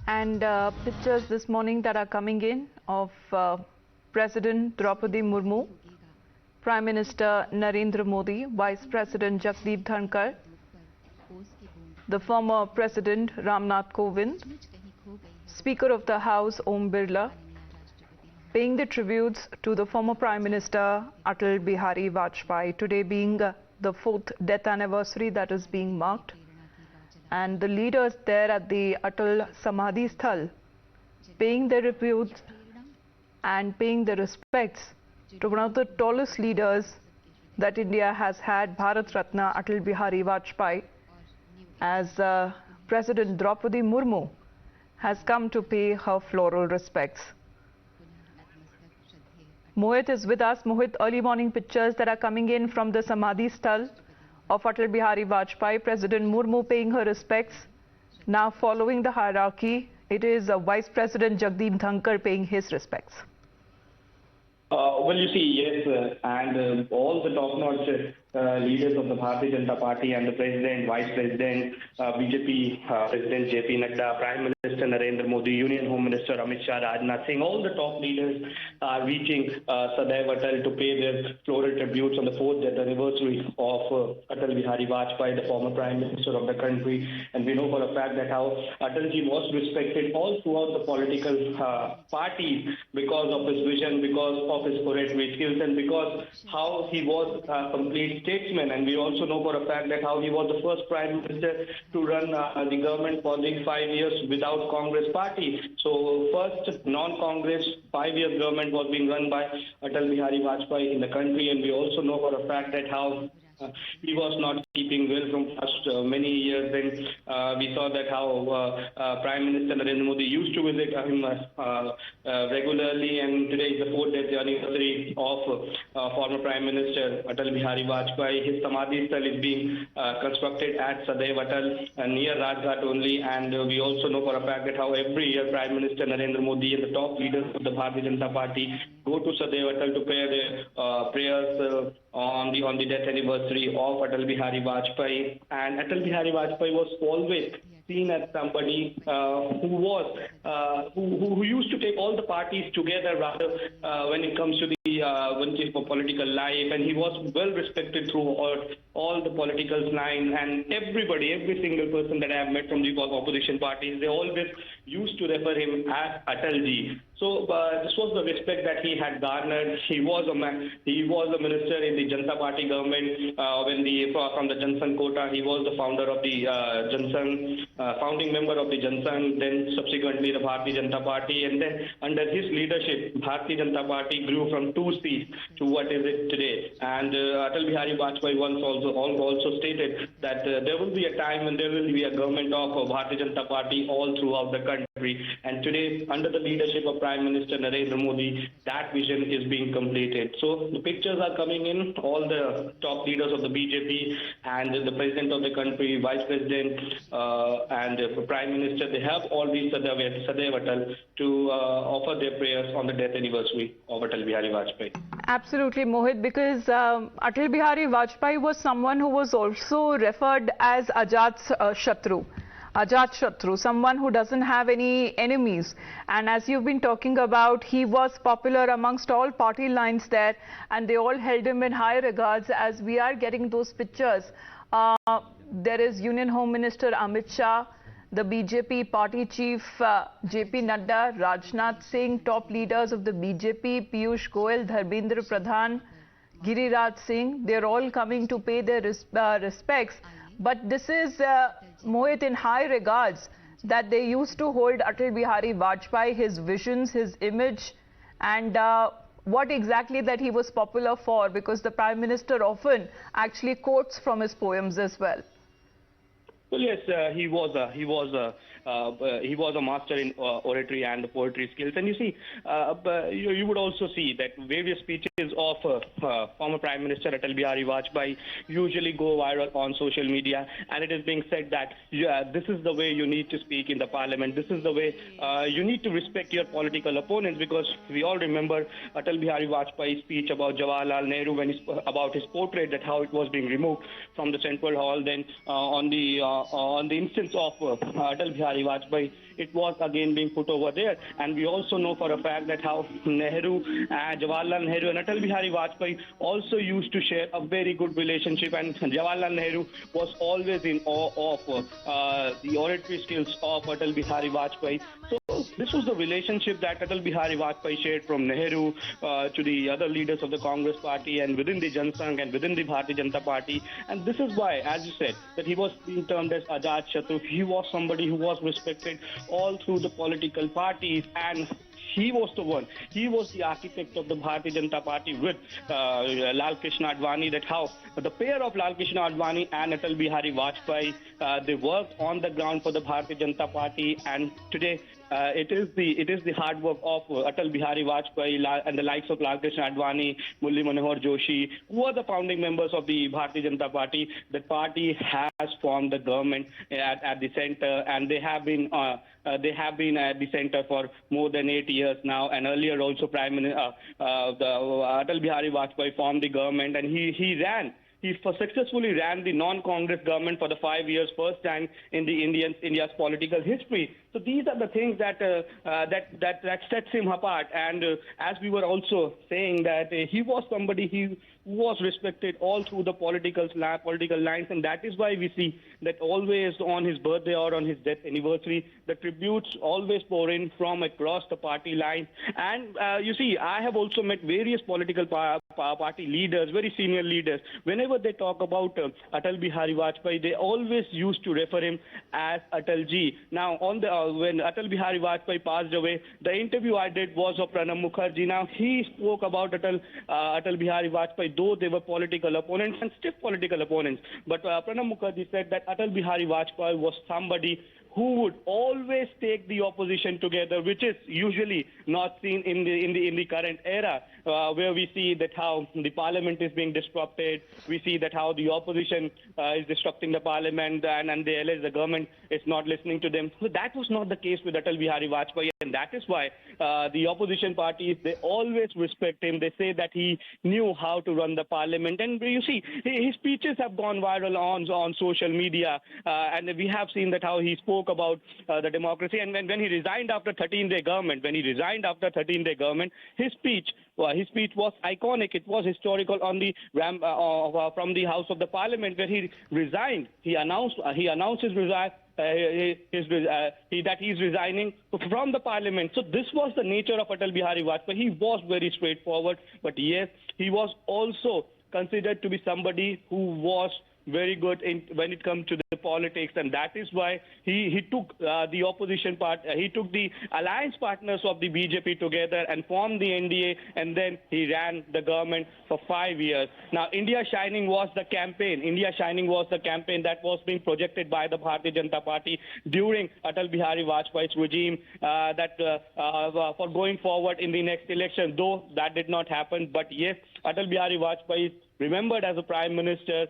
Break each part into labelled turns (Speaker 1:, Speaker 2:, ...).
Speaker 1: And pictures this morning that are coming in of President Droupadi Murmu, Prime Minister Narendra Modi, Vice President Jagdeep Dhankhar, the former President Rajnath Kovind, Speaker of the House Om Birla, paying the tributes to the former Prime Minister Atal Bihari Vajpayee, today being the 4th death anniversary that is being marked. And the leaders there at the Atal Samadhi Sthal paying their tributes and paying their respects to one of the tallest leaders that India has had, Bharat Ratna Atal Bihari Vajpayee, as President Droupadi Murmu has come to pay her floral respects. Mohit is with us. Mohit, early morning pictures that are coming in from the Samadhi Sthal of Atal Bihari Vajpayee, President Murmu paying her respects. Now following the hierarchy, it is Vice President Jagdeep Dhankhar paying his respects.
Speaker 2: Well, you see, yes, and all the top-notch leaders of the Bharatiya Janata Party and the President, Vice President, BJP President JP Nadda, Prime Minister Narendra Modi, Union Home Minister Amit Shah, Rajnath Singh, all the top leaders are reaching Sadaiv Atal to pay their floral tributes on the 4th death anniversary of Atal Bihari Vajpayee, the former Prime Minister of the country. And we know for a fact that how Atalji was respected all throughout the political parties because of his vision, because of his oratory skills, and because how he was a complete statesman. And we also know for a fact that how he was the first Prime Minister to run the government for the 5 years without Congress party. So first non-Congress 5 years government was being run by Atal Bihari Vajpayee in the country. And we also know for a fact that how he was not keeping well from past many years. Then we saw that how Prime Minister Narendra Modi used to visit him regularly, and today is the 4th death anniversary of former Prime Minister Atal Bihari Vajpayee. His Samadhi Sthal is being constructed at Sadaiv Atal near Rajnath only, and we also know for a fact that how every year Prime Minister Narendra Modi and the top leaders of the Bharatiya Janata Party go to Sadaiv Atal to pay their prayers on the death anniversary of Atal Bihari Vajpayee. And Atal Bihari Vajpayee was always seen as somebody who used to take all the parties together rather when it comes to the political life, and he was well respected through all the political line, and every single person that I have met from the opposition parties, they always used to refer him as Atalji. So this was the respect that he had garnered. He was a minister in the Janata Party government from the Jansan quota. He was the founder of the Jansan, founding member of the Jansan, then subsequently the Bharatiya Janata Party, and then under his leadership, Bharatiya Janata Party grew from 2 seats to what is it today. And Atal Bihari Vajpayee once also stated that there will be a time when there will be a government of Bharatiya Janata Party all throughout the country. And today, under the leadership of Prime Minister Narendra Modi, that vision is being completed. So the pictures are coming in, all the top leaders of the BJP and the President of the country, Vice President and the Prime Minister, they have all reached Sadaiv Atal to offer their prayers on the death anniversary of Atal Bihari Vajpayee.
Speaker 1: Absolutely, Mohit, because Atal Bihari Vajpayee was someone who was also referred as Ajat Shatru, someone who doesn't have any enemies. And as you've been talking about, he was popular amongst all party lines there, and they all held him in high regards. As we are getting those pictures, there is Union Home Minister Amit Shah, the BJP party chief JP Nadda, Rajnath Singh, top leaders of the BJP, Piyush Goyal, Dharmendra Pradhan, Giriraj Singh. They're all coming to pay their respects. But this is, Mohit, in high regards that they used to hold Atal Bihari Vajpayee, his visions, his image, and what exactly that he was popular for, because the Prime Minister often actually quotes from his poems as well.
Speaker 2: Well, yes, he was a master in oratory and poetry skills. And you see, you would also see that various speeches of former Prime Minister Atal Bihari Vajpayee usually go viral on social media, and it is being said that this is the way you need to speak in the parliament. This is the way you need to respect your political opponents, because we all remember Atal Bihari Vajpayee's speech about Jawaharlal Nehru, when about his portrait, that how it was being removed from the Central Hall. Then on the on the instance of Atal Bihari Vajpayee, it was again being put over there. And we also know for a fact that how Nehru, Jawaharlal Nehru and Atal Bihari Vajpayee also used to share a very good relationship, and Jawaharlal Nehru was always in awe of the oratory skills of Atal Bihari Vajpayee. So this was the relationship that Atal Bihari Vajpayee shared from Nehru to the other leaders of the Congress party and within the Jansangh and within the Bharatiya Janata Party. And this is why, as you said, that he was being termed as Ajat Shatru. He was somebody who was respected all through the political parties, and he was the one. He was the architect of the Bharatiya Janata Party with Lal Krishna Advani. That how the pair of Lal Krishna Advani and Atal Bihari Vajpayee, they worked on the ground for the Bharatiya Janata Party, and today it is the hard work of Atal Bihari Vajpayee and the likes of Lal Krishna Advani, Murli Manohar Joshi, who are the founding members of the Bharatiya Janata Party. The party has formed the government at the center, and they have been at the center for more than 8 years now. And earlier also Prime Minister Atal Bihari Vajpayee formed the government, and he successfully ran the non-Congress government for the 5 years, first time in the India's political history. So these are the things that sets him apart. And as we were also saying, that he was somebody who was respected all through the political lines, and that is why we see that always on his birthday or on his death anniversary, the tributes always pour in from across the party line. And you see, I have also met various political party leaders, very senior leaders. Whenever they talk about Atal Bihari Vajpayee, they always used to refer him as Atal Ji. Now, when Atal Bihari Vajpayee passed away, the interview I did was of Pranab Mukherjee. Now, he spoke about Atal Bihari Vajpayee, though they were political opponents and stiff political opponents. But Pranab Mukherjee said that Atal Bihari Vajpayee was somebody who would always take the opposition together, which is usually not seen in the current era, where we see that how the parliament is being disrupted. We see that how the opposition is disrupting the parliament, and they allege the government is not listening to them. So that was not the case with Atal Bihari Vajpayee, and that is why the opposition parties, they always respect him. They say that he knew how to run the parliament, and you see his speeches have gone viral on social media, and we have seen that how he spoke about the democracy. And when he resigned after 13-day government, his speech was iconic. It was historical on the from the House of the Parliament, where he resigned. He announced that he's resigning from the parliament. So this was the nature of Atal Bihari Vajpayee. He was very straightforward, but yes, he was also considered to be somebody who was very good when it comes to the politics, and that is why he took the opposition part. He took the alliance partners of the BJP together and formed the NDA, and then he ran the government for 5 years. Now, India Shining was the campaign. That was being projected by the Bharatiya Janata Party during Atal Bihari Vajpayee's regime, for going forward in the next election. Though that did not happen, but yes, Atal Bihari Vajpayee remembered as a prime minister,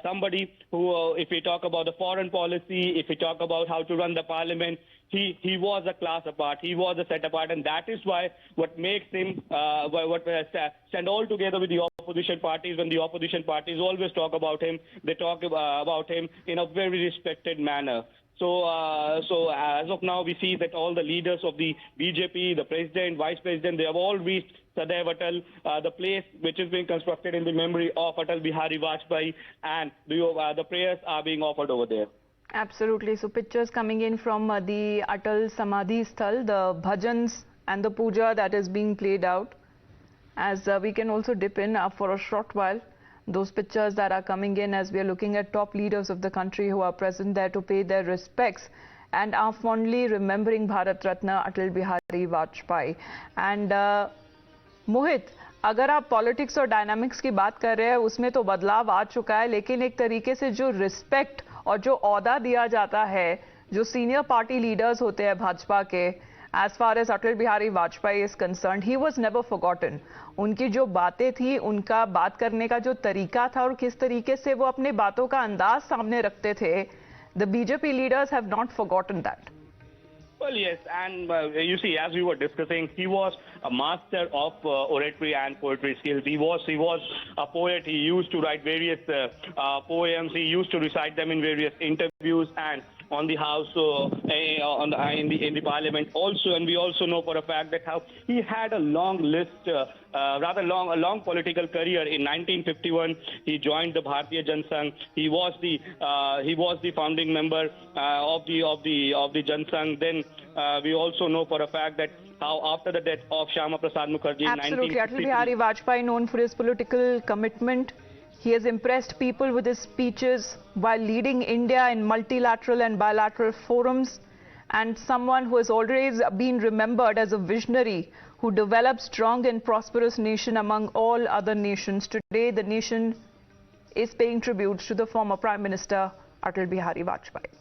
Speaker 2: somebody who, if we talk about the foreign policy, if we talk about how to run the parliament, he was a class apart, he was a set apart, and that is why what makes him stand all together with the opposition parties. When the opposition parties always talk about him, they talk about him in a very respected manner. So as of now, we see that all the leaders of the BJP, the president, vice president, they have all reached Sadaiv Atal, the place which is being constructed in the memory of Atal Bihari Vajpayee, and the prayers are being offered over there.
Speaker 1: Absolutely. So pictures coming in from the Atal Samadhi Sthal, the bhajans and the puja that is being played out. As we can also dip in for a short while, those pictures that are coming in as we are looking at top leaders of the country who are present there to pay their respects and are fondly remembering Bharat Ratna Atal Bihari Vajpayee. And मोहित, अगर आप politics और dynamics की बात कर रहे हैं, उसमें तो बदलाव आ चुका है, लेकिन एक तरीके से जो रिस्पेक्ट और जो औहदा दिया जाता है, जो सीनियर पार्टी लीडर्स होते हैं भाजपा के, as far as Atal Bihari Vajpayee is concerned, he was never forgotten. उनकी जो बातें थी, उनका बात करने का जो तरीका था और किस तरीके से वो अपने बातों का अंदाज सामने रखते थे, the BJP leaders have not forgotten that.
Speaker 2: Well, yes, and you see, as we were discussing, he was a master of oratory and poetry skills. He was a poet. He used to write various poems. He used to recite them in various interviews and on the House, in the Parliament also, and we also know for a fact that how he had a long list, a long political career. In 1951, he joined the Bharatiya Janata Sangh. He was the founding member of the Janata Sangh. Then we also know for a fact that how after the death of Shyama Prasad Mukherjee in 1963,
Speaker 1: Atal Bihari Vajpayee, known for his political commitment. He has impressed people with his speeches while leading India in multilateral and bilateral forums, and someone who has always been remembered as a visionary who developed strong and prosperous nation among all other nations. Today, the nation is paying tribute to the former Prime Minister Atal Bihari Vajpayee.